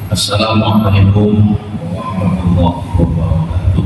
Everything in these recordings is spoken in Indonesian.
Assalamualaikum warahmatullahi wabarakatuh.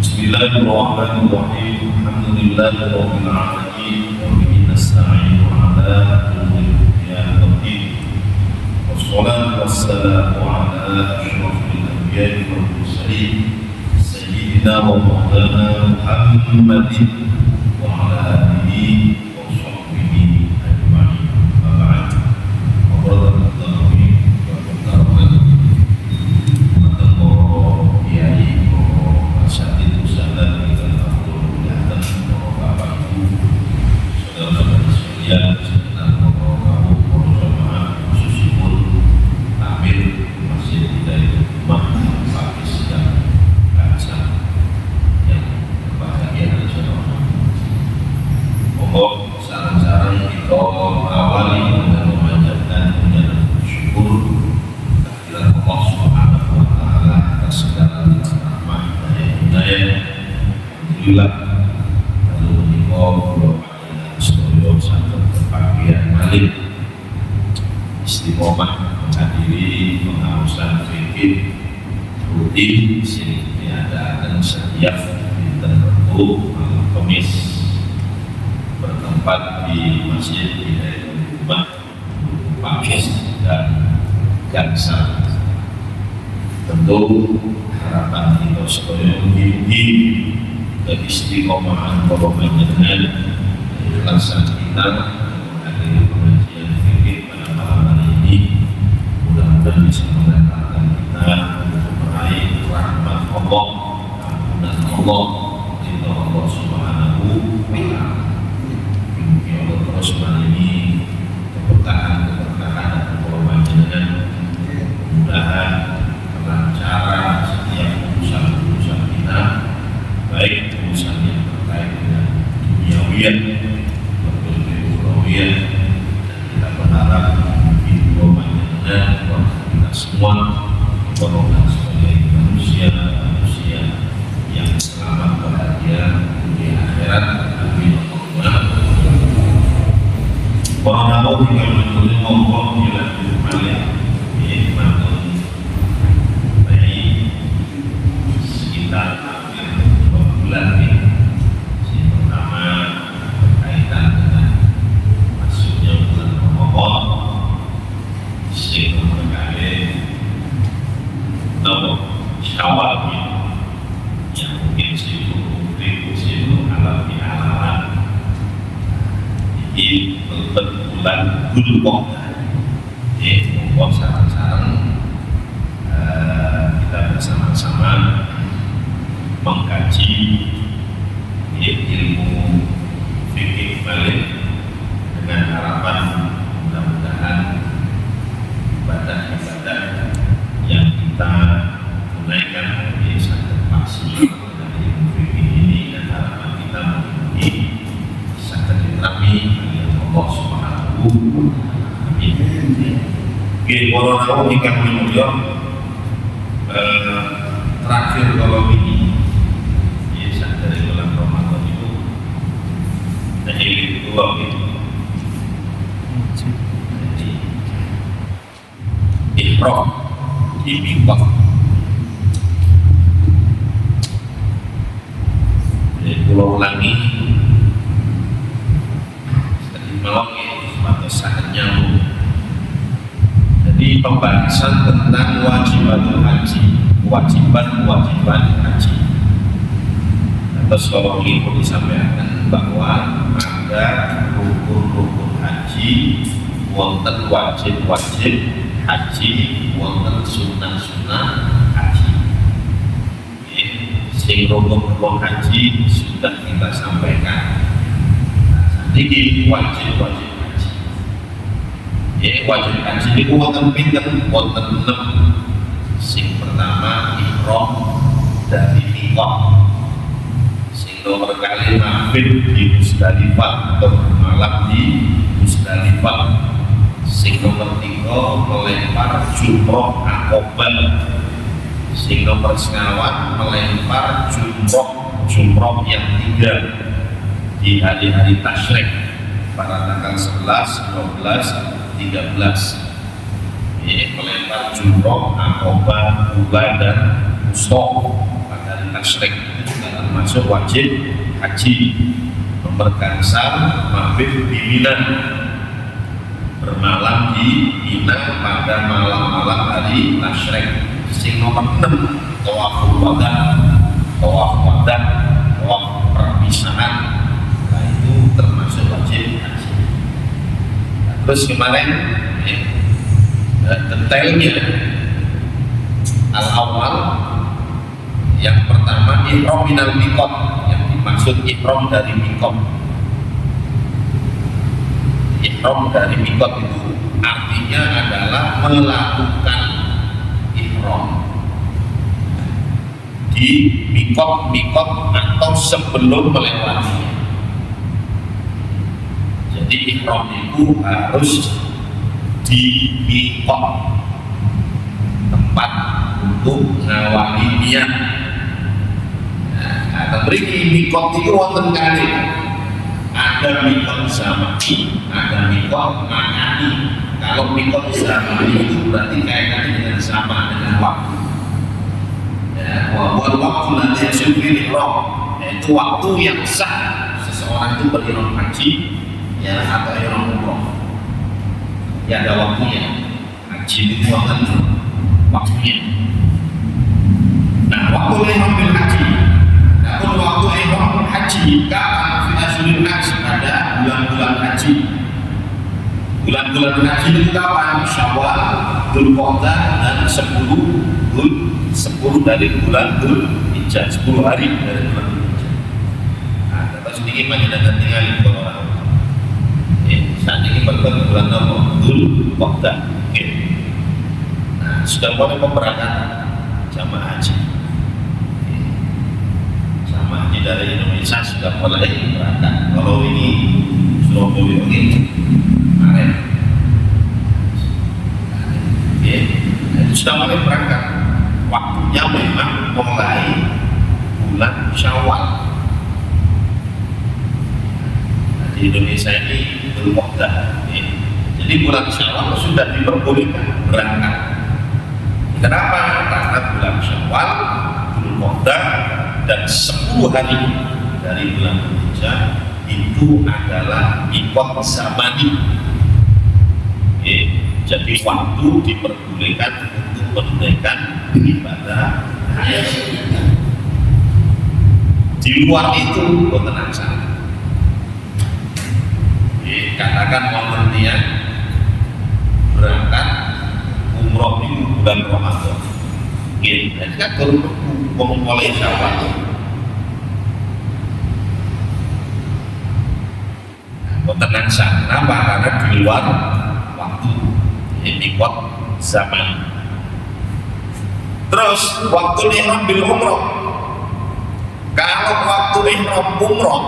Bismillahirrahmanirrahim. Alhamdulillahirabbil alamin wa bihi nasta'inu ala umuri dunya waddin. Wassalatu wassalamu ala asyrafil anbiya'i wal mursalin sayyidina wa maulana Muhammadin wa ala alihi wa sahbihi ajma'in. Alhamdulillah, lalu menikah studio sampai kebahagiaan Malik istiqomah menghadiri pengawasan fikih rutin sini diadakan setiap tertentu malam Kamis bertempat di Masjid Hidayatul Hikmah Pakis dan Gangsa. Tentu harapan kita supaya mugi-mugi keistiqomahan para panjenengan ikhlasan kita menghadiri pengajian fikih pada malam hari ini mudah-mudahan bisa mengantarkan kita untuk meraih rahmat Allah, ampunan Allah, ridha Allah Subhanahu wa ta'ala. Mugi Allah terus merini keberkahan para panjenengan, mudah-mudahan kelancaran setiap urusan kita, baik urusan yang terkait dengan duniawiyan maupun ukhrawiyan, dan kita berharap hidup panjenengan kita semua golongan sebagai manusia yang selamat bahagia di akhirat. Amin. Wa na'udzu bika min syarri ma sekitar bulan ini pertama berkaitan dengan masuknya bulan Ramadan sehingga terkait Syawal yang mungkin sibuk halal ini bulan Dzulqa'dah. Monggo sareng-sareng kita bersama-sama mengkaji ilmu fikih balik dengan harapan mudah-mudahan Nggih, para rawuh ingkang minulya, terakhir kalau ini saat dari bulan Ramadan itu dari dua gitu. Jadi ihram di miqat. Jadi pulau ulangi tadi malam ini sebatas saatnya. Jadi pembahasan tentang kewajiban haji. Terus kalau ingin disampaikan bahwa ada rukun-rukun haji, wonten wajib haji, wonten sunnah haji. Sing rukun haji sudah kita sampaikan. Jadi wajib haji. Wajib haji itu wonten pinten, wonten 6. Sing pertama ihram dari miqat. Sing nomor kali mabit di Musdalifah atau malam di Musdalifah. Sing nomor 3 melempar jumroh Aqabah. Sing nomor 9 melempar jumroh yang 3 di hari-hari tasyrik pada tanggal 11, 12, 13. Melempar jumroh, Aqabah, Ula dan Wusta pada hari tasyrik itu juga termasuk wajib haji. Memergansal mabit di Mina, bermalam di Mina pada malam-malam hari tasyrik. Sing nomor 6 tawaful wada, tawaf perpisahan. Nah, itu termasuk wajib haji. Terus kemarin detailnya al-awwal yang pertama ihram minal miqat, yang dimaksud ihram dari miqat. Ihram dari miqat itu artinya adalah melakukan ihram di miqat atau sebelum melewatinya. Jadi ihram itu harus di miqat, tempat untuk ngawali niat. Nah, tapi miqat itu wonten kali. Ada miqat zamani, ada miqat makani. Kalau miqat zamani itu berarti kaitannya dengan sama dengan waktu. Ya, waktu nanti yang ihram, yaitu waktu yang sah seseorang itu berihram haji ya atau ihram umroh. Ya ada waktunya. Haji itu waktunya. Nah, waktu ihram bil haji. Namun waktu ihram haji kapan fi ashuril haji, ada bulan-bulan haji. Bulan-bulan haji itu kapan? Syawal, Dzulqa'dah dan 10 dari bulan Dzulhijjah, 10 hari dari bulan Dzulhijjah. Nah, terus sedikit menyenangkan tinggal di orang. Saat ini bulan Dzulqa'dah. Nah, sudah mulai memberangkatkan jamaah haji. Jamaah haji dari Indonesia sudah mulai berangkat. Kalau ini Surabaya ini Maret. Itu sudah mulai berangkat. Waktunya memang mulai bulan Syawal. Di Indonesia ini Dzulqa'dah. Jadi bulan Syawal sudah diperbolehkan berangkat. Kenapa? Karena bulan Syawal, Dzulqa'dah dan 10 hari dari bulan Dzulhijjah itu adalah miqat zamani. Jadi waktu diperbolehkan untuk menunaikan ibadah haji. Di luar itu boten angsal. Katakan mau niat berangkat umroh di bulan Ramadan. Jadi kan kalau mulai Syawal. Boten angsal. Kenapa? Karena di luar waktu. Miqat zaman. Terus waktu ihram bil umroh. Kalau waktu ihram umroh,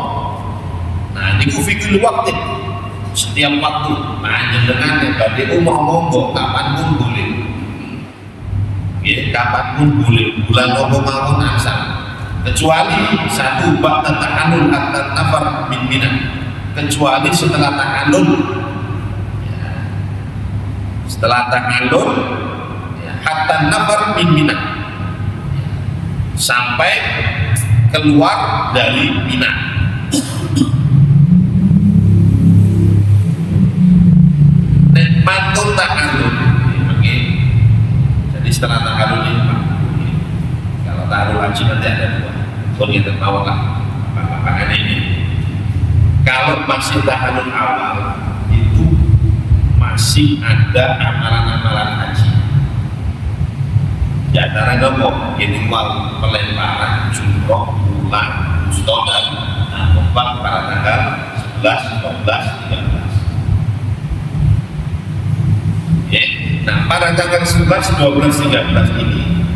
nah niku fikul waktu. setiap waktu. Panjenengan yang badhe umroh monggo kapan pun boleh. Ya, kapan pun boleh. Bulan apa mawon asal. Kecuali satu ba'da ta'allul hatta nafar min Mina. Kecuali setelah ta'allul. Ya. Setelah ta'allul ya, hatta nafar min Mina. Sampai keluar dari Mina. Nikmatul ta'allul. Jadi setelah ta'allul ini, kalau ta'allul haji nanti ada dua. Kalau kita tahu lah apa ini. Kalau masih ta'allul awal itu masih ada amalan-amalan haji. Di antaranya apa? Ini wal pelemparan jumroh bulan Mustodan Nampak pada tanggal 11, 12, 13. Ya. Nah pada tanggal 11, 12, 13 ini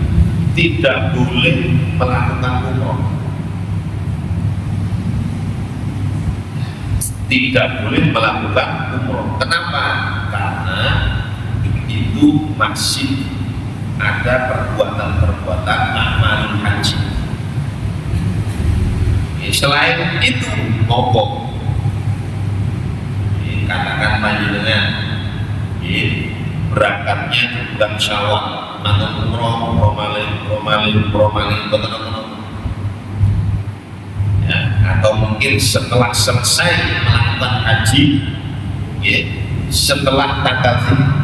tidak boleh melakukan umroh. Tidak boleh melakukan umroh. Kenapa? Karena itu masih ada perbuatan-perbuatan amal haji. Selain itu mogok. Katakan panjenengan berangkatnya di bulan Syawal, mantan umroh malih ya, atau mungkin setelah selesai melakukan haji ya, setelah tanggal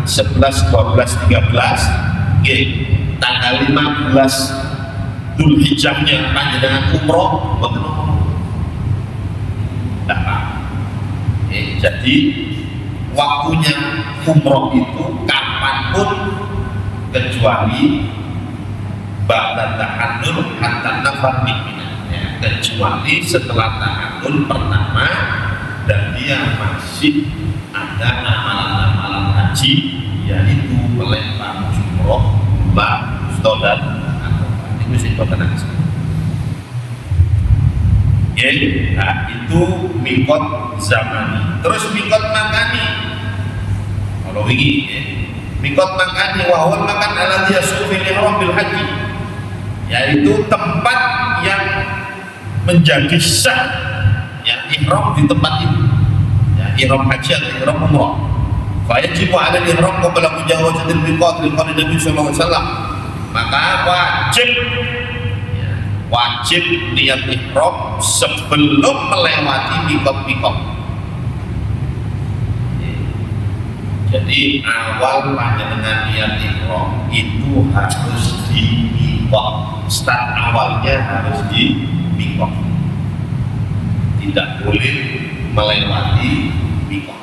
11, 12, 13 tanggal 15 Dzulhijjahnya panjenengan umroh jadi waktunya umroh itu kapanpun kecuali ba'da ta'allul hatta nafar min Mina ya, kecuali setelah ta'allul pertama dan dia masih ada amalan-amalan haji yaitu melempar jumroh, bulan, Mustodan, itu mesti berkenan. Ya, nah itu mikot zamani. Terus mikot makani. Kalau ini, ya, mikot makani wahwal makan ala dia sufil ihram bil haji, yaitu tempat yang menjadi sah, ya ihram di tempat itu, ya ihram haji atau ihram umrah. Fayajibu ala ihram qabla mujawazatil miqat li qali Nabi sallallahu alaihi wasallam. Maka wajib niat ihram sebelum melewati miqat-miqat. Jadi awal panjenengan niat ihram itu harus di miqat. Start awalnya harus di miqat. Tidak boleh melewati miqat.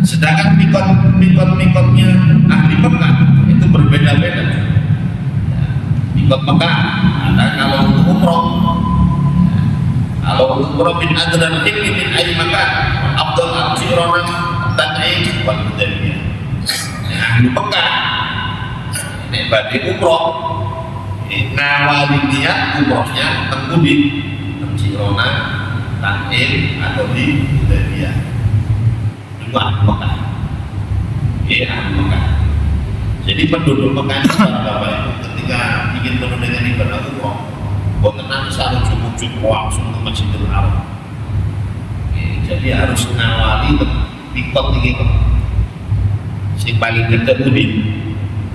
Sedangkan mikot-mikotnya ahli Mekah itu berbeda-beda. Mikot Mekah ada kalau untuk umroh, kalau untuk umroh bin adnan hikmi min ayi Mekah Abdul Al-Jirona Tan'aid wal Hudaybiyah. Ahli Mekah ini badhe umroh ngawali niat umrohnya tentu di Jirona Tan'aid atau di Hudaybiyah. Ahli Mekah, ya ahli Mekah. Jadi penduduk Mekah itu ketika ingin menunaikan ibadah umroh, bukan nanti harus cukup langsung ke Masjidil Haram. Jadi harus ngawali mikot tinggi kok. Si paling dekat itu di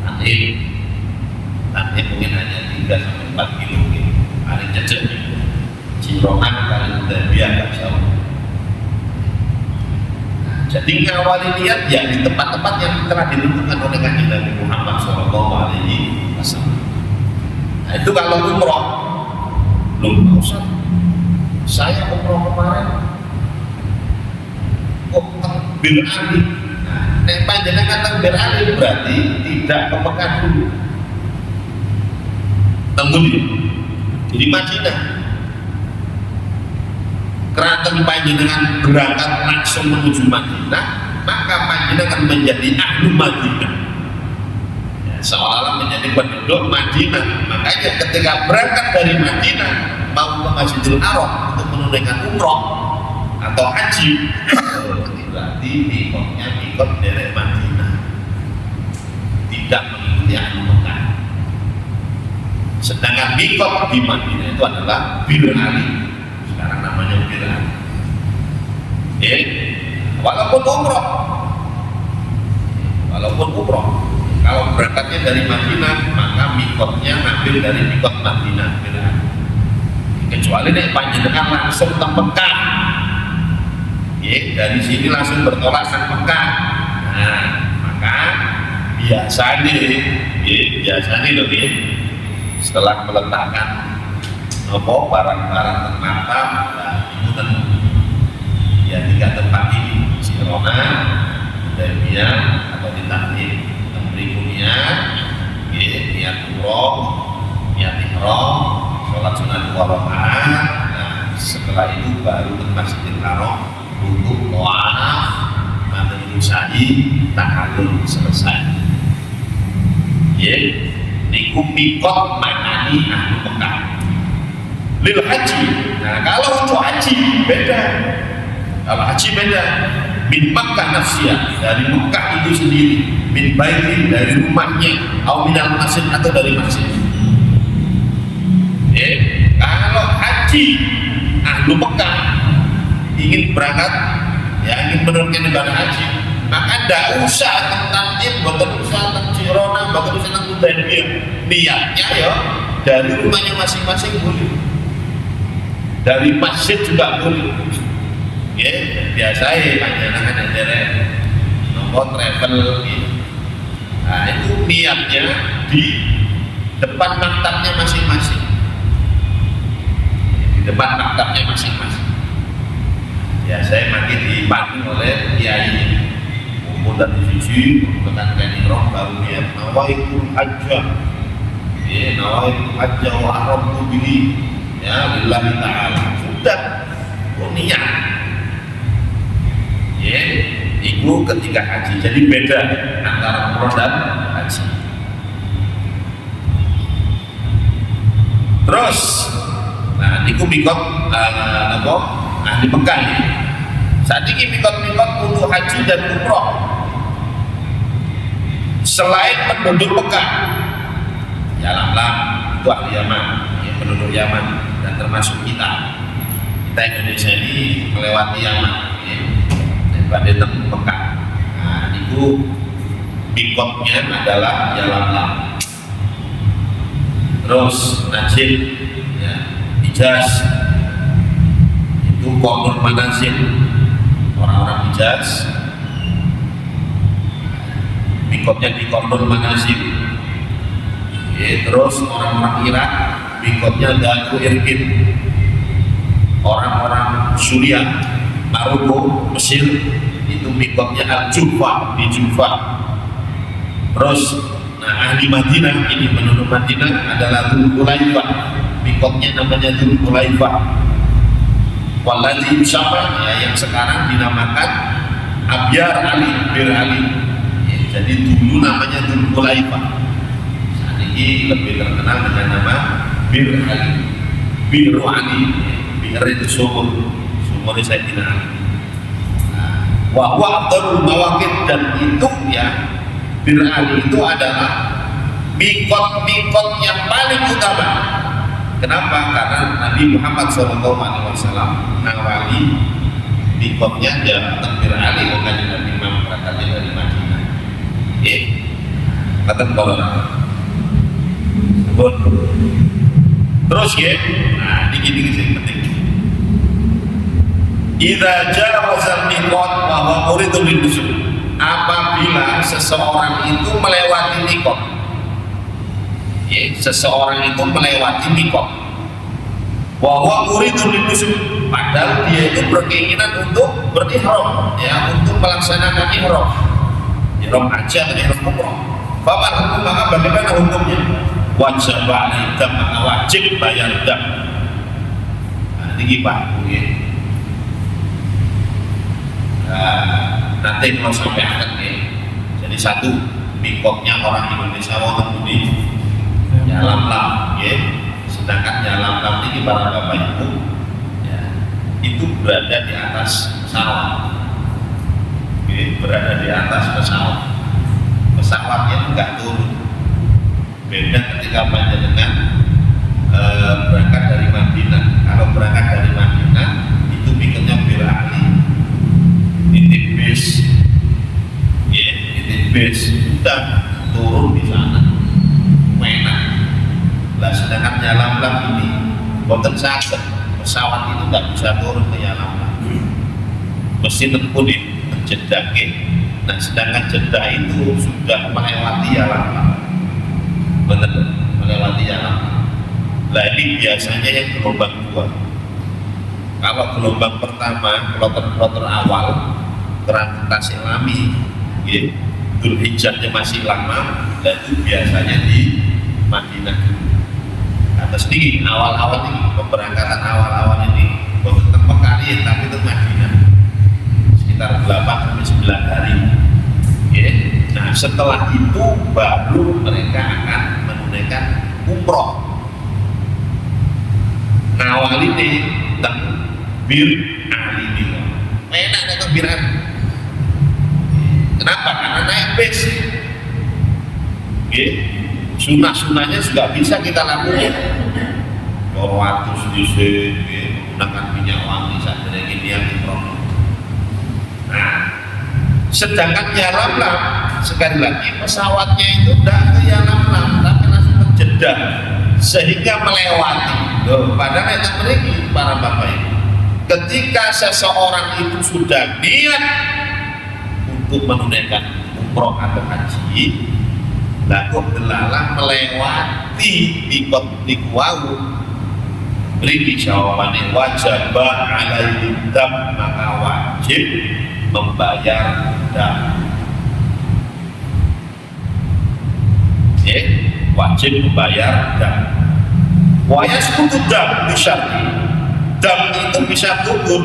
nanti mungkin hanya 3 sampai 4 kilo gitu. Paling jejak Cirongan paling Hudaybiyah nggak jauh. Jadi ngawali niat ya di tempat-tempat yang telah ditentukan oleh Kanjeng Nabi Muhammad SAW. Nah itu kalau umroh, belum usah. Saya umroh kemarin, kok takbir Ali. Nah, nek panjenengan takbir Ali berarti tidak ke Mekah dulu. Tunggu di Madinah. Kerana panjenengan berangkat langsung menuju Madinah, maka panjenengan menjadi ahlu Madinah, ya, seolah-olah menjadi penduduk Madinah. Makanya ketika berangkat dari Madinah mau ke Masjidil Haram untuk menunaikan umroh atau haji, berarti mikotnya mikot dari Madinah, tidak mengikuti ahli Mekah. Sedangkan mikot di Madinah itu adalah Bir Ali, sekarang namanya Bir Ali. Walaupun umroh, kalau berangkatnya dari Madinah, maka mikotnya ngambil dari mikot Madinah, Bir Ali. Kecuali nek panjenengan langsung ke Mekah, dari sini langsung bertolak ke Mekah. Nah, maka biasanya loh, setelah meletakkan barang-barang termata, itu kan ya 3 tempat ini, Sirona, Hudaybiyah atau di Tahlil, berikutnya niat umroh, niat ihram, sholat sunat 2 rakaat. Nah, setelah itu baru ke Masjidil Haram untuk tawaf, mandi sa'i, tahallul, selesai. Niku mikot maknani ahli Mekah. Lil haji. Nah, kalau untuk haji beda. Min Makkah nafsiyah, dari Mekah itu sendiri, min baitin, dari rumahnya, atau minal masjid, atau dari masjid. Kalau haji ahli Mekah ingin berangkat, ingin menunaikan ibadah haji, maka tidak usah tentang bukan usah tentang Sirona, bukan usah tentang Hudaybiyah. Niatnya ya dari rumahnya masing-masing boleh, dari masjid juga boleh. Biasa panjenengan ada nomor travel. Nah, itu niatnya di depan maktabnya masing-masing. Di depan maktabnya masing-masing. Saya makin dipandu oleh kiai. Umur dari sisi menekankan ihram, baru niat nawaitul hajjah. Nawaitul hajjah wa aramtu bihi lillahi ta'ala. Sudah niat. Itu ketika haji. Jadi beda antara umroh dan haji. Terus, nah niku mikot ahli Mekah ini. Saat ini mikot-mikot untuk haji dan umroh selain penduduk Mekah, Lam itu ahli Yaman, penduduk Yaman, dan termasuk kita Indonesia ini melewati Yaman, daripada tempat Mekah. Nah, itu mikotnya adalah Lam. Terus Najd, Hijaz, itu Qomul Manazil, orang-orang Hijaz, mikotnya di Qomul Manazil. Terus orang-orang Irak, mikotnya Daku Irkin. Orang-orang Suriah, Maroko, Mesir, itu mikotnya Al-Jufa, di Jufa. Terus ahli Madinah, ini penduduk Madinah adalah Dzulhulaifah, mikotnya namanya Dzulhulaifah. Waladhi Usama, yang sekarang dinamakan Abyar Ali, Bir Ali. Jadi dulu namanya Dzulhulaifah, saat ini lebih terkenal dengan nama Bir Ali, Bir Ali. Bir itu sumur Sayyidina Ali. Wahwa Abdul Mawakid, dan itu Bir Ali itu adalah mikot-mikot yang paling utama. Kenapa? Karena Nabi Muhammad SAW ngawali mikotnya datang Bir Ali, bukan Nabi Muhammad berangkatnya dari Madinah. Kata kalau terus nah ini sih penting. Idza jawaza mikot wa huwa muridun lin-nusul. Apabila seseorang itu melewati mikot, seseorang itu melewati mikot, wa huwa muridun lin-nusul, padahal dia itu berkeinginan untuk berihram, untuk melaksanakan ihram haji atau ihram umrah. Bapak, maka bagaimana hukumnya? Wajib alaika, maka wajib bayar dam. Nah, ini Pak, nanti kalau sampai akan jadi satu mikotnya orang Indonesia wonten budi Lam, sedangkan Lam ini para bapak ibu itu berada di atas pesawat. Oke, berada di atas pesawat. Pesawatnya itu nggak turun. Beda ketika panjenengan berangkat dari Madinah. Kalau berangkat dari Madinah itu pikirnya berani nitip bis, ya, nitip bis sudah turun di sana, enak. Lah sedangkan Yalamlam ini boten saged, pesawat itu nggak bisa turun ke Yalamlam, mesti tempuh di Jeddah. Nah sedangkan Jeddah itu sudah melewati Yalamlam, benar, melewati Yalamlam. Nah ini biasanya yang gelombang dua. Kalau gelombang pertama, kloter-kloter awal transportasi alami, ya, Dzulhijjahnya masih lama, dan itu biasanya di Madinah dulu. Atas tinggi awal-awal ini, pemberangkatan awal-awal ini bukan Mekah, tapi itu Madinah, sekitar 8-9 hari. Ya. Nah setelah itu baru mereka akan menunaikan umroh. Ngawali nih teng bir ali nih, enak nih kebiran. Kenapa? Karena naik bis. Oke, sunah-sunahnya juga bisa kita lakukan. Waktu sedikit, menggunakan minyak wangi saat ini yang diproduksi. Nah, sedangkan Yalamlam sekali lagi pesawatnya itu tidak ke Yalamlam, tapi langsung ke Jeddah, sehingga melewati. Loh, padahal itu mereka para bapak ibu, ketika seseorang itu sudah niat untuk menunaikan umroh atau haji, lalu belalang melewati ikut nikuau, beri jawabannya wajib alaihi dam, maka wajib membayar dam. Wajib membayar dam. Wayas kutu dam bisa, dam itu bisa gugur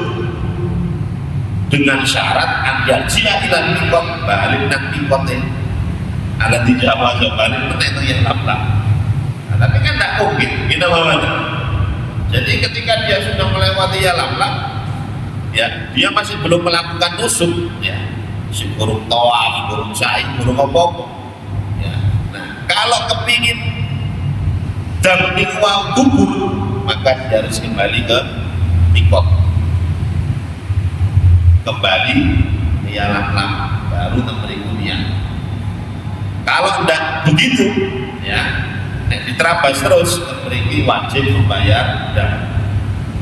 dengan syarat anda jika ilan mikot balik dan mikotnya ada di Jawa balik itu yang lama. Nah, tapi kan tidak mungkin kita mana. Jadi ketika dia sudah melewati Yalamlam, ya dia masih belum melakukan nusuk, ya si burung tawaf, burung sa'i, burung apa. Ya. Nah kalau kepingin dan nikwa gugur, maka dia harus kembali ke mikot, kembali ke Yalamlam, baru berikutnya. Kalau tidak begitu, ya diterabas terus, beriki wajib membayar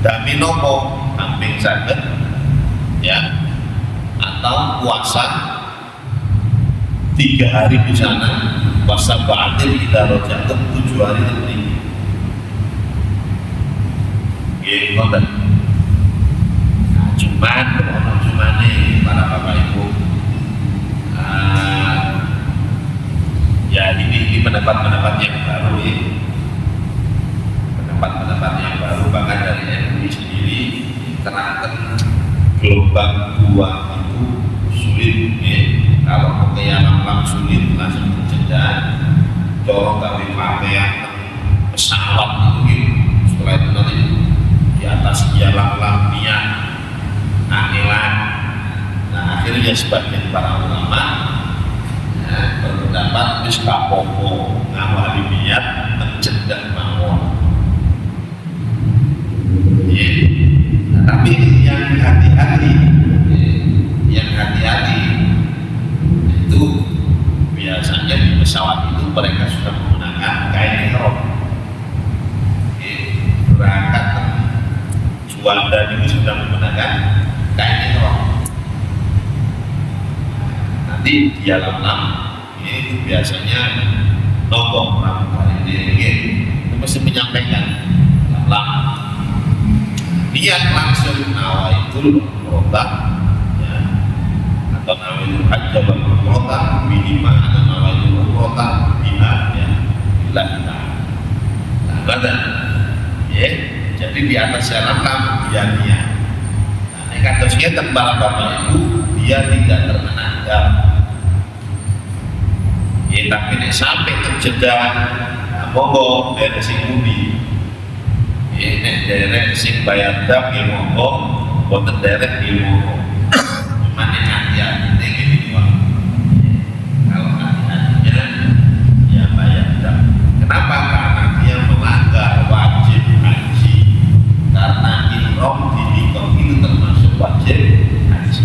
dami nopo hampir sakit, ya, atau puasa 3 hari di sana, puasa ba'atil kita rojatum 7 hari lebih. Nah, cuman nih para bapak ibu, ya ini pendapat-pendapat yang baru ya, pendapat-pendapat yang baru bahkan dari MUI sendiri terangkan gelombang 2 itu sulit ya. Kalau mau ke Yalamlam sulit, langsung terjeda corong kami pakaian pesawat itu gitu. Setelah itu nanti di atas Yalamlam niat akhiran. Nah akhirnya sebagian para ulama berpendapat wis kapopo ngawali niat mencedak mawon. Ya. Nah, tapi yang hati-hati, itu biasanya di pesawat itu mereka sudah menggunakan kain ihram. Berangkat Juanda ini sudah menggunakan kain ihram. Nanti di Yalamlam itu biasanya nombok rambut ini itu mesti menyampaikan Yalamlam niat langsung nawaitul umrah, ya, atau nawaitul hajj wal umrah minimal, atau nawaitul umrah biha, ya, bila kita badan, ya. Jadi di atas Yalamlam dia niat. Nah, nekatosnya tembak bapak ibu dia tidak terkena dam. Ya tapi nek sampai terjeda, monggo dari sing budi. Ya nek dari sing bayar dam ya monggo boten derek ilmu. Cuman yang hati-hati ini Pak. Kalau hati-hatinya ya bayar dam. Kenapa? Karena dia melanggar wajib haji. Karena ihram di mikot itu termasuk wajib haji.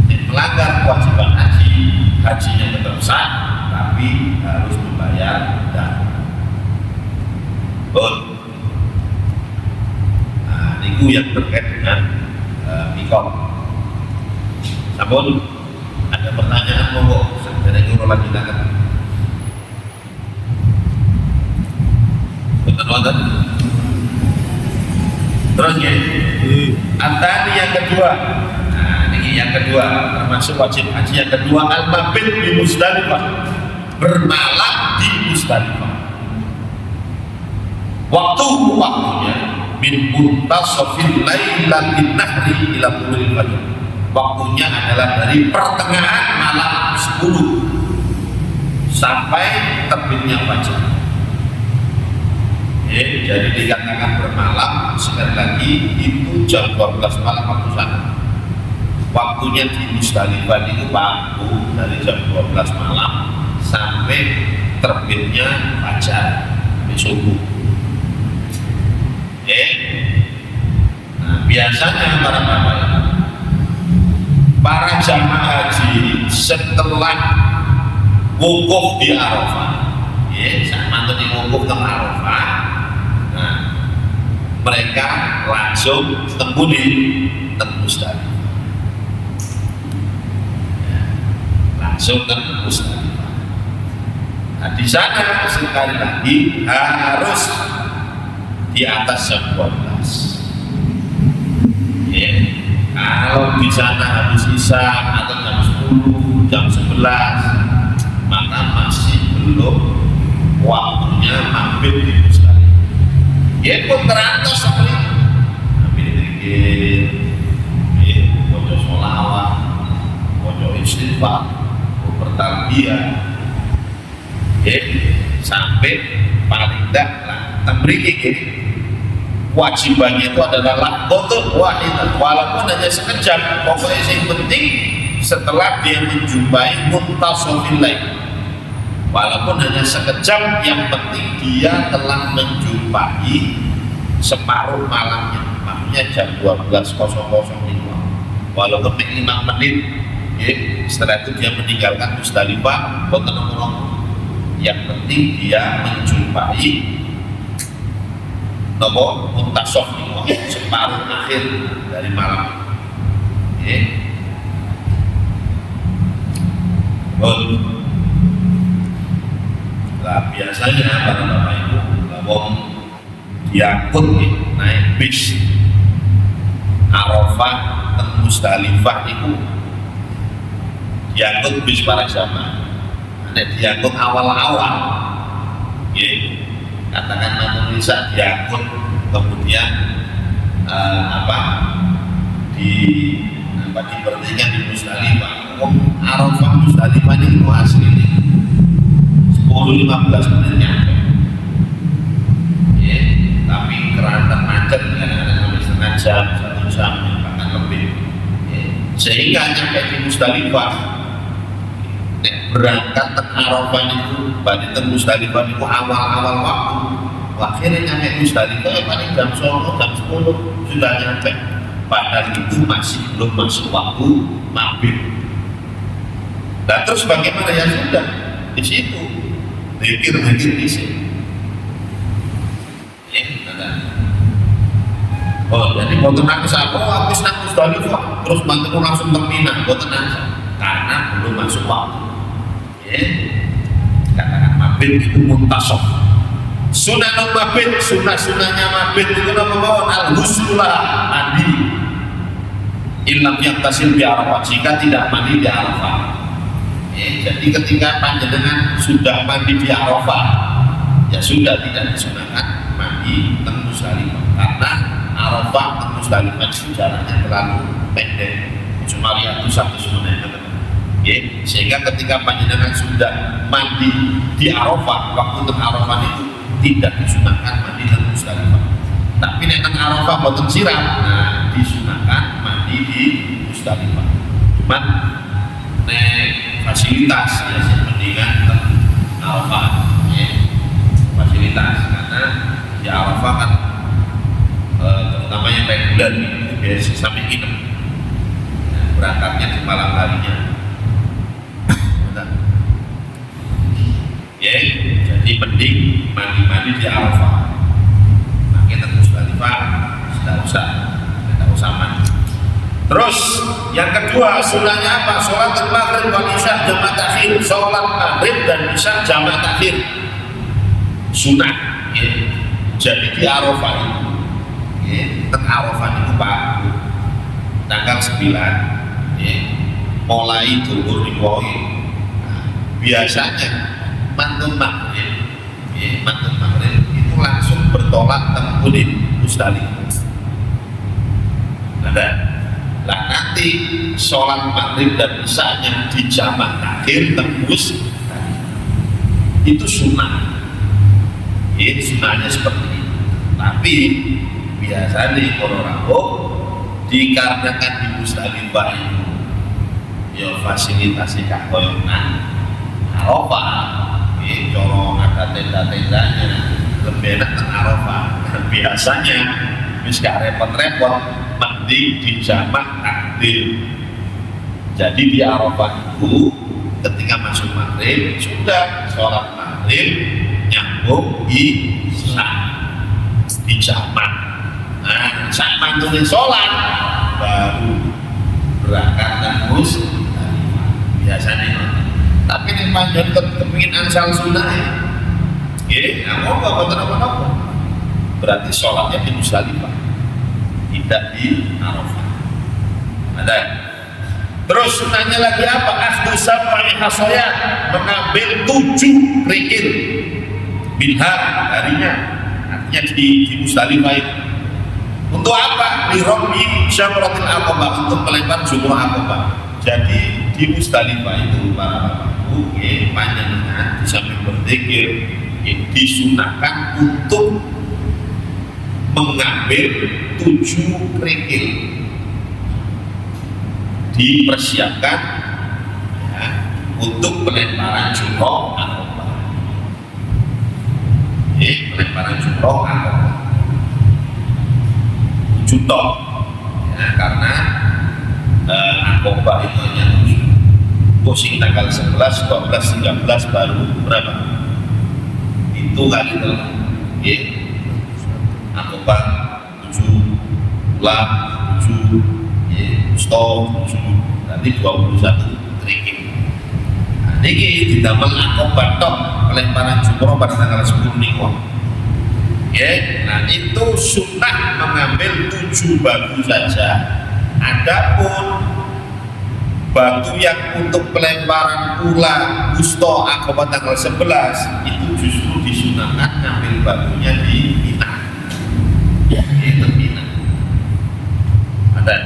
Dia melanggar kewajiban haji, hajinya tetap sah, tapi harus membayar dam. Nah, itu yang terkait dengan mikot. Namun ada pertanyaan monggo, sebenarnya itu lagi nanti. Betul. Terus ya, antara yang kedua, nah ini yang kedua termasuk wajib haji yang kedua al-mabit di Musdalifah, bermalam di Musdalifah. Waktunya min muntasofil lailatin nahri ila tulil fajr. Waktunya adalah dari pertengahan malam 10 sampai terbitnya fajar. Jadi dikatakan bermalam sekali lagi itu jam 12 malam waktu sana. Waktunya di Musdalifah itu waktu dari jam 12 malam sampai terbitnya fajar di subuh. Nah, biasanya para jamaah haji setelah wukuf di Arafah, saat mantu di wukuf di Arafah, nah, mereka langsung tembudi ke Musdalifah, langsung ke Musdalifah. Nah, di sana sekali lagi harus di atas jam 12. Kalau di sana habis isya atau jam 10, jam 11, maka masih belum waktunya mampir di Musdalifah. Ya pun terantos sekali. Ambil dikit, wajah sholawat, wajah istighfar, bertarbiyah, sampai paling tidak lah. Tembriki wajibannya itu adalah laqotun wahidah, walaupun hanya sekejap. Pokoknya yang penting setelah dia menjumpai muntasofil lail, walaupun hanya sekejap, yang penting dia telah menjumpai separuh malamnya, maksudnya jam 12.00 itu, walaupun 5 menit setelah itu dia meninggalkan Musdalifah. Yang penting dia menjumpai nomor muntasof separuh akhir dari malam. Nah, biasanya para bapak ibu wong diangkut naik bis Arafah ke Musdalifah itu diangkut bis para jamaah. Nek diangkut awal-awal, katakan Indonesia diangkut kemudian diberhentikan di Musdalifah. Arafah Musdalifah ini asli 10-15 menit nyampe. Tapi kerana macet kadang-kadang sampai setengah jam, 1 jam, bahkan lebih. Sehingga nyampe di Musdalifah, berangkat ke Arafah itu, balik ke Musdalifah itu awal-awal waktu. Akhirnya nyampe Musdalifah paling jam 9, jam 10 sudah nyampe. Padahal itu masih belum masuk waktu maghrib. Dan terus bagaimana? Ya sudah di situ, zikir di sini. Jadi mau tenang aku habis nang Musdalifah, terus bantu langsung terminal, mau tenang karena belum masuk waktu. Katakan mabit itu muntasof. Sunanul mabit, sunahnya mabit itu nama bawaan al-husnulah, mandi. Ilam yang tasil di Arafah, jika tidak mandi di Arafah. Jadi ketika panjenengan sudah mandi di Arafah, ya sudah tidak disunahkan mandi ke Musdalifah, karena Arafah ke Musdalifah itu jalannya terlalu pendek, cuma lihat itu 1 menit. Sehingga ketika panjenengan sudah mandi di Arafah, waktu teng Arafah itu tidak disunahkan mandi teng Musdalifah. Tapi nek teng Arafah boten siram, nah disunahkan mandi mandi di Musdalifah. Cuma fasilitas ya mendingan Arafah ya. Fasilitas karena di Arafah kan terutama yang reguler itu biasa sampai nginep berangkatnya di malam harinya ya, jadi mending mandi-mandi di Arafah. Makanya terus Musdalifah tidak usah mandi. Terus yang kedua sunahnya apa? Sholat maghrib wal isya jamaah takhir. Sholat maghrib dan isya jamaah takhir sunah ya. Jadi di Arafah itu ya, Arafah itu Pak tanggal 9 ya, mulai zuhur dimulai. Nah, biasanya mantun maghrib itu langsung bertolak tempuh di Musdalifah. Ada lah nanti sholat maghrib dan isya-nya di jamaah takhir tembus itu sunnah ya, sunnahnya seperti itu. Tapi biasa di Ponorogo dikarenakan di Musdalifah itu ya fasilitasnya kak koyonan Arafah ya, coro ada tenda-tendanya lebih enak ke Arafah. Biasanya wis gak repot-repot mandi di jamaah takdim. Jadi di Arafah itu ketika masuk maghrib sudah sholat maghrib nyambung isya di jamaah. Nah, saat mantunin sholat baru berangkat dan Musdalifah biasanya. Tapi ini panjang kepingin ansal sunnah ya, nggak apa-apa. Berarti sholatnya di Musdalifah, tidak di Arafah. Ada. Terus sunnahnya lagi apa? Akhdhu sab'i hasayat, mengambil 7 kerikil binhar harinya, artinya di Musdalifah itu. Untuk apa? Di Rabbi Syamratil Aqabah, untuk melempar jumrah Aqabah. Jadi di Musdalifah itu para bapak panjenengan di samping berzikir disunahkan untuk mengambil 7 kerikil, dipersiapkan ya, untuk pelemparan jumroh Aqabah. Pelemparan jumroh Aqabah 7 ton ya, karena Aqabah itu hanya 7. Pusing tanggal 11, 12, 13 baru berapa? Itu kali itu ya. Aqabah 7, ulah 7, ya, stop 7, nanti 21 kerikil. Nah, ini ditambah Aqabah tok pelemparan jumroh pada tanggal 10 nih. Ya, nah itu sunnah mengambil 7 batu saja. Adapun batu yang untuk pelemparan ula Gusto Aqabah tanggal 11 itu justru disunahkan ngambil batunya di Mina. Itu Mina. Ada.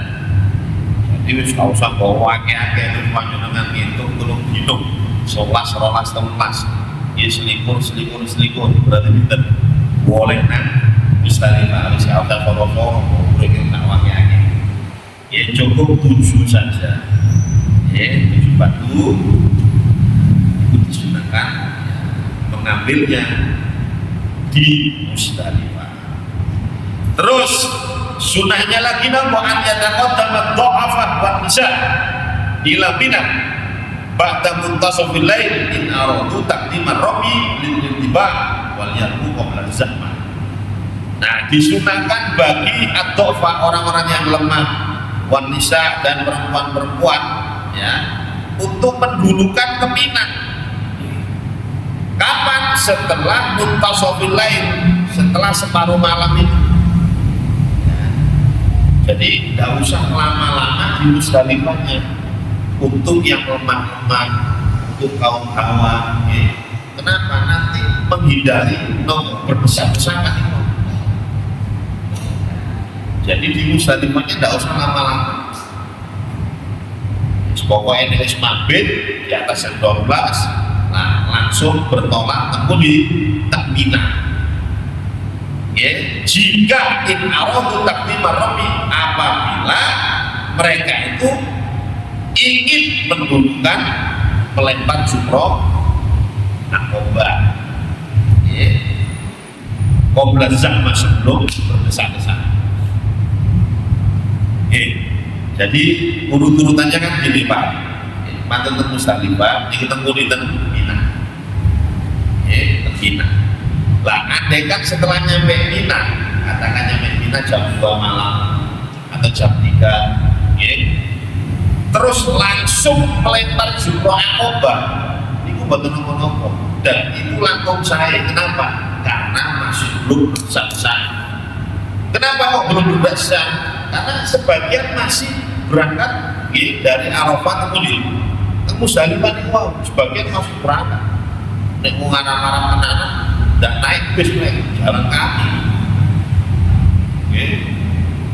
Jadi wis gak usah bawa akeh-akeh itu panjenengan ngitung belum dino. 11, 12, 13. Ya selikur berarti pinten? Boleh nang Musdalifah wis ora usah foro-foro, mriki tak akeh-akeh. Ya cukup 7 saja. Ya, 7 batu itu disunahkan mengambilnya di Musdalifah. Terus sunahnya lagi napa an yataqaddama dha'afah wa nisa ila Mina ba'da muntasafil lail in aradu taqdimar rabi lil intibah wal yarku qabla zahmah. Nah, disunahkan bagi ad-dha'fa orang-orang yang lemah wan nisa dan perempuan-perempuan ya untuk mendulukan ke Mina. Kapan? Setelah muntasafil lail, setelah separuh malam itu. Jadi tidak usah lama-lama di Musdalifahnya. Untuk yang lemah-lemah, untuk kaum hawa ya. Kenapa? Nanti menghindari berdesak-desakan itu. Jadi di Musdalifahnya tidak usah lama-lama. Pokoknya ini mabit di atas yang 12, nah langsung bertolak tempuh di Mina. Ya, jika in aradu taqdimar rabi, apabila mereka itu ingin mendulukan melempar jumroh Aqabah. Qabla zaman sebelum berdesak-desak. Jadi urut-urutannya kan gini Pak. Mantun teng Musdalifah, niku teng pundi teng Mina. Teng Mina. Lah andai kan setelah nyampe Mina, katakan nyampe Mina jam 2 malam atau jam 3, terus langsung melempar jumroh Aqabah. Niku mboten napa-napa. Dan itu langkung saya. Kenapa? Karena masih belum berdesak-desak. Kenapa kok belum berdesak? Karena sebagian masih berangkat dari Arafah ke Musdalifah nih, wow, sebagian masih berangkat. Nek mau ngarang-ngarang anak-anak, dan naik bis mereka jalan kaki.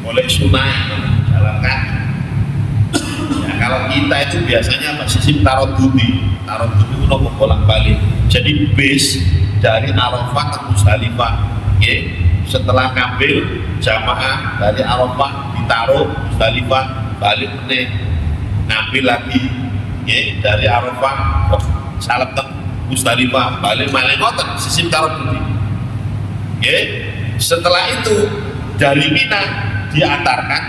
Boleh sunai jalan kaki. Ya, kalau kita itu biasanya apa? Sistem tarodudi itu nopo bolak-balik. Jadi bis dari Arafah ke Musdalifah, setelah ngambil jamaah dari Arafah ditaruh Musdalifah, balik meneh ngambil lagi, dari Arafah salep ke Musdalifah, balik malih ngoten sistem tarodudi. Setelah itu dari Mina diantarkan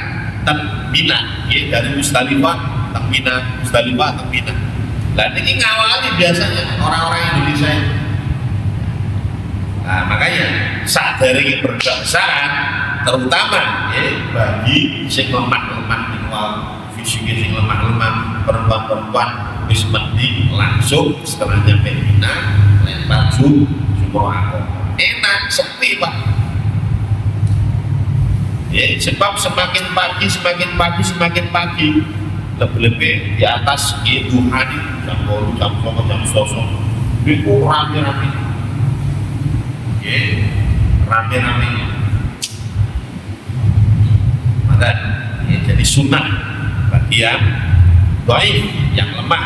ke Mina, dari Musdalifah ke Mina, Musdalifah ke Mina. Lah ini ngawali biasanya orang-orang Indonesia ini. Nah, makanya sadari berkesan terutama bagi sing lemah-lemah fisiknya sing lemah-lemah, perempuan-perempuan wis mending langsung setelah nyampe Mina lempar jumroh Aqabah. Enak, sepi Pak. Sebab semakin pagi lebih-lebih di atas duhan jam 8, jam 9, jam 10 itu rame-rame. Rame-rame. Maka jadi sunnah bagi yang dhaif, yang lemah,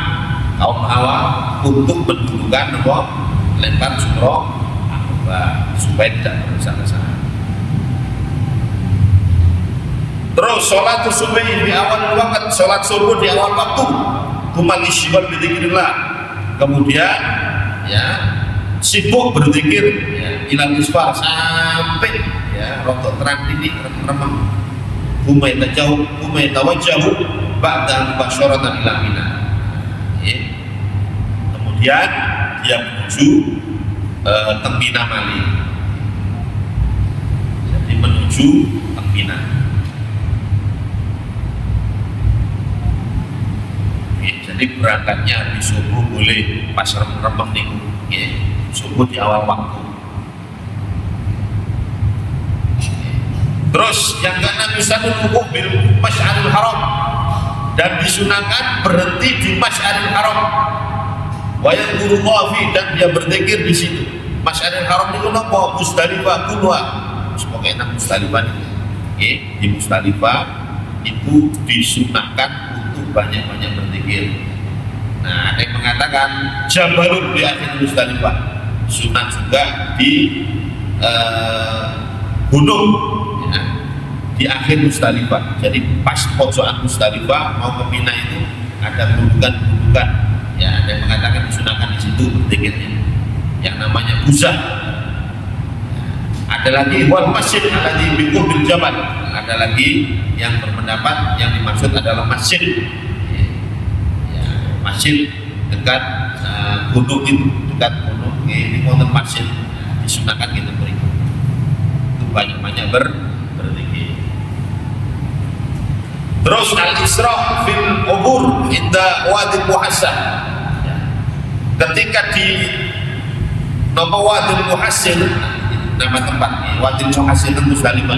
kaum hawa untuk mendulukan lempar jumroh Aqabah supaya tidak berdesak-desak. Terus sholat subuh di awal waktu, sholat subuh di awal waktu, kumal isyibal bidzikrillah. Kemudian sibuk berzikir ilal isfar sampai rotok terang titik remang. Kumai tawajjahu ba'da mubasyaratan ila Mina. Kemudian dia menuju Mina malih. Jadi menuju Mina. Jadi berangkatnya habis subuh boleh pas remeng nih, subuh di awal waktu. Terus yang keenam yusanul wuquf bil Masy'aril Haram, dan disunahkan berhenti di Masy'aril Haram. Wa yadhkuru fi, dan dia berzikir di situ. Masy'aril Haram itu napa? Musdalifah kulwa. Semoga enak Musdalifah ini. Di Musdalifah itu disunahkan untuk banyak-banyak berzikir. Nah, ada yang mengatakan jabalun di akhir Musdalifah, sunah juga di gunung di akhir Musdalifah. Jadi pas pojokan Musdalifah mau ke Mina itu ada gundukan-gundukan. Ada yang mengatakan disunahkan di situ berzikirnya, yang namanya buzah. Ada lagi wal masjid alladzi bi qurbil jabal. Ada lagi yang berpendapat yang dimaksud adalah masjid. Masjid dekat gunung itu, dekat gunung ini wonten masjid, disunahkan kita beri. Itu banyak-banyak berzikir. Terus al-isra fil ubur inda Wadi Muhassab. Ketika di Wadi Muhassab, nama tempat Wadi Muhassab itu Musdalifah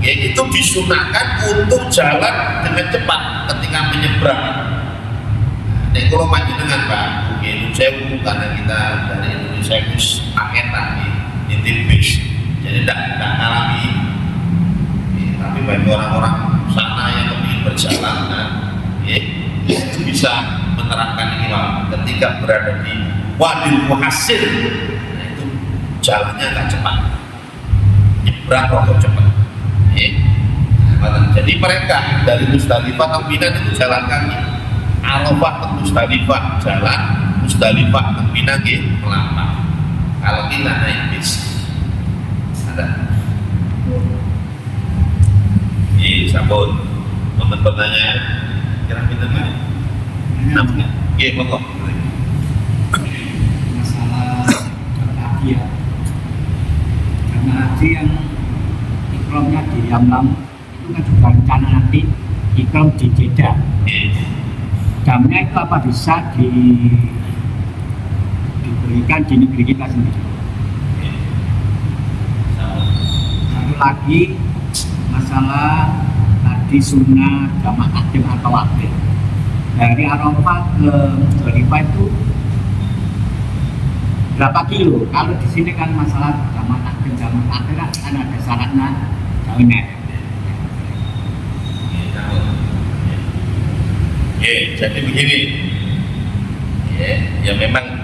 itu disunahkan untuk jalan dengan cepat ketika menyeberang. Nek kalau panjenengan Pak, saya karena kita dari Indonesia itu paketan di bis, jadi tidak ngalami. Tapi bagi orang-orang sana yang ingin berjalan, itu bisa menerapkan ini Pak. Ketika berada di Wadi Muhassir, itu jalannya agak cepat, nyebrang rada cepat. Jadi mereka dari Musdalifah ke Mina itu jalan kaki. Arafah ke Musdalifah jalan, Musdalifah ke Mina melampah. Kalau kita naik bis, ada. Ini sabun. Momen pertanyaan, kira-kira mana? Namanya? Oke, monggo. Masalah haji ya, karena haji yang ikramnya di Yamlam itu kan juga rencana nanti ikram di Jeddah. Jamnya itu apa bisa diberikan di negeri kita sendiri? Satu lagi masalah tadi sunnah jamaah takdim atau akhir dari Arafah ke Musdalifah itu berapa kilo? Kalau di sini kan masalah jamaah takdim jamaah akhir kan ada syaratnya jauhnya. Jadi begini, ya memang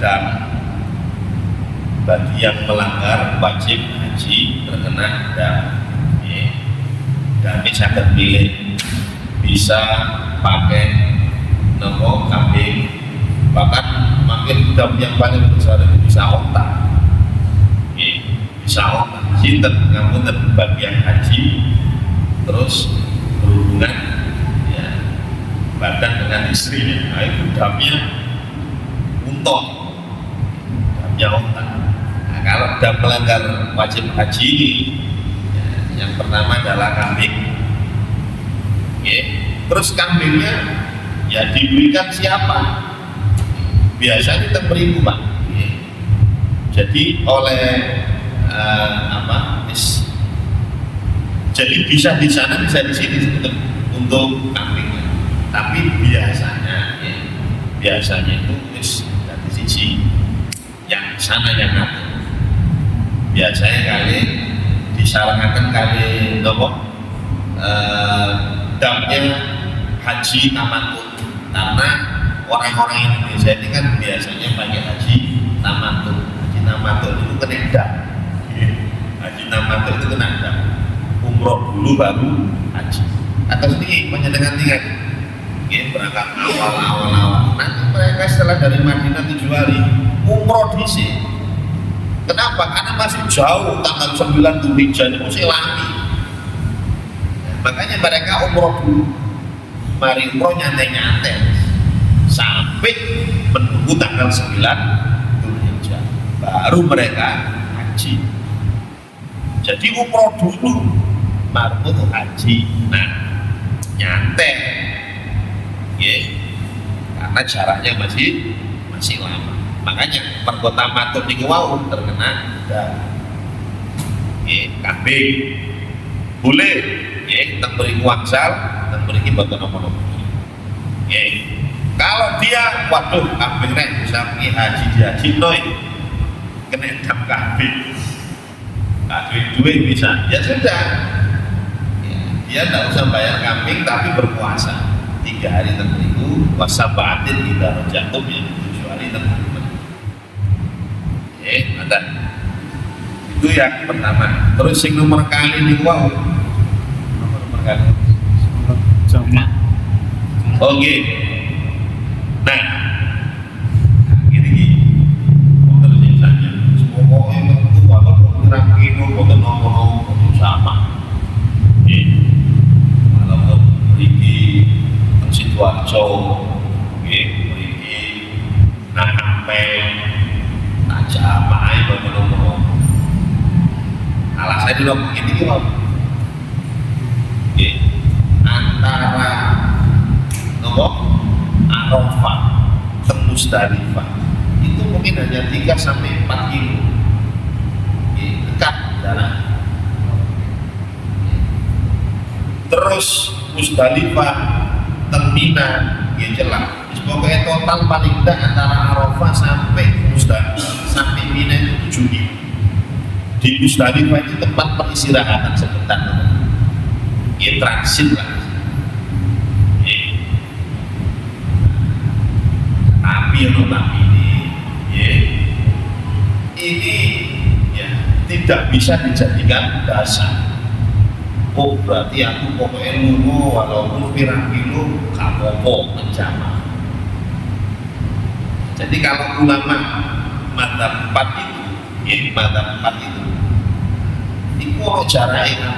bagi yang melanggar wajib haji terkena dam. Kami sangat pilih bisa pakai nopo kambing, bahkan makin dam yang paling besar itu bisa otak, bisa otak. Sinten ngapunten bagian haji terus berhubungan badan dengan istrinya, nah itu damnya untung, damnya otak. Nah, kalau dam melanggar wajib haji ini, yang pertama adalah kambing. Terus kambingnya ya diberikan siapa? Biasanya temeriku Pak. Jadi oleh jadi bisa di sana bisa di sini untuk kambingnya. Tapi biasanya itu dari sisi yang sana yang ngatur. Biasanya kali disarankan kali damnya haji tamattu, karena orang-orang Indonesia ini kan biasanya pakai haji tamattu. Haji tamattu itu kena dam. Haji tamattu itu kena dam. Umroh dulu baru haji. Atau ini menyenangkan berangkat awal. Nanti mereka setelah dari Madinah 7 hari umroh di sini. Kenapa? Karena masih jauh, tanggal 9 Dzulhijjah itu masih lami. Makanya mereka umroh dulu. Mari umroh nyantai-nyantai sampai menunggu tanggal 9 Dzulhijjah. Baru mereka haji. Jadi umroh dulu, baru tuh haji. Nah, nyantai. Karena jaraknya masih lama. Makanya perkota matut niku wau terkena kambing. Boleh teng mriki wangsal, teng mriki mboten napa-napa. Kalau dia waduh kambing nek bisa pergi haji noi kena dam kambing. Duit bisa. Ya sudah. Dia tidak usah bayar kambing tapi berpuasa 3 hari tertentu, wasabatin tidak jatuh ya 7 hari tertentu. Ada. Itu yang pertama. Terus yang nomor kali nih wow. Nomor kali. Oke. Nah, gini. Terus misalnya, semua yang itu walaupun kurang kilo, boten nopo sama. Walaupun memiliki Sidoarjo, memiliki Nahampe, Tajamai, beberapa. Alasan dulu begini kok. Antara Arafah ke Musdalifah itu mungkin hanya 3 sampai 4 kilo. Dekat jalan. Terus Musdalifah Mina jelas. Pokoknya total paling tidak antara Arafah sampai Musdalifah sampai Mina itu 7 kilo. Di Musdalifah itu tempat peristirahatan sebentar. Transit lah. Tapi ini ya tidak bisa dijadikan dasar Oh berarti aku pokoknya lungo walaupun pirang kilo gak apa-apa menjamah. Jadi kalau ulama madzhab 4 itu, ya madzhab 4 itu ono jaraknya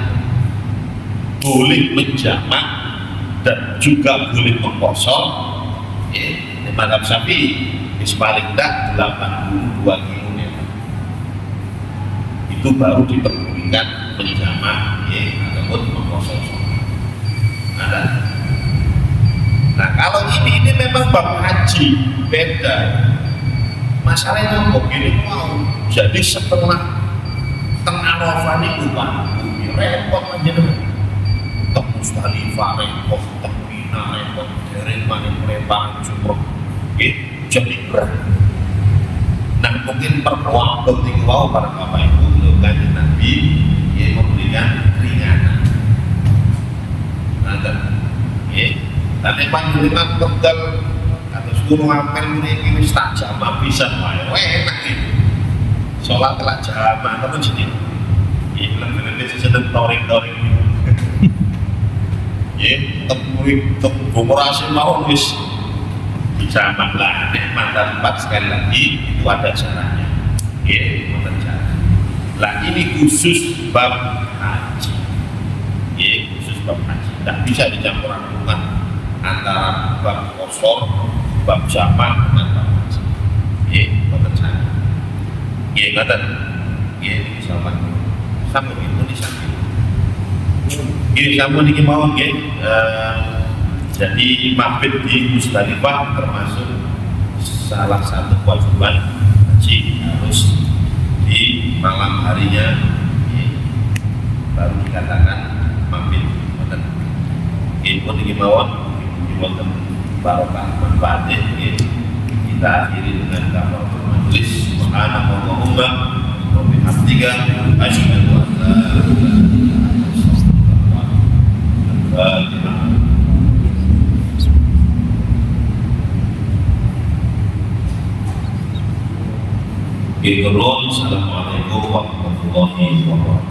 boleh menjamak dan juga boleh mengkosong. Ya, di madzhab Syafi'i paling tidak 82 km. Itu baru diperbolehkan menjamak, ya, ataupun mengkosong. Nah kalau ini memang bab haji beda. Masalahnya kok gini mau jadi setelah Arafah ini repot aja deh. Tek Musdalifah repot, tek Mina repot, dereng maning lebar jumroh. Jadi berat. Nah mungkin perkuat penting wow para bapak ibu Kanjeng Nabi yang memberikan keringanan. Nah dan panjenengan pegal atau suruh apel ini wis tak jamaah bisa wae enak itu. Sholat telah jamaah terus jadi ini sedang toring-toring ya temurasi mau wis dijamaah lah madzhab 4 sekali lagi itu ada caranya ya ada cara lah ini khusus bab haji ya khusus bab haji tidak bisa dicampur adukan antara bab kosor bab jamaah dengan bab haji ya ada cara ya nggak ya ini selamat sama Indonesia ini sama ini mau jadi mabit di Musdalifah termasuk salah satu kewajiban haji harus di malam harinya baru dikatakan mabit. Ini pun ini mau barokah manfaatnya kita akhiri dengan kabar majelis subhanallahumma wa bihamdika asyhadu an la ilaha illa anta Assalamualaikum warahmatullahi wabarakatuh.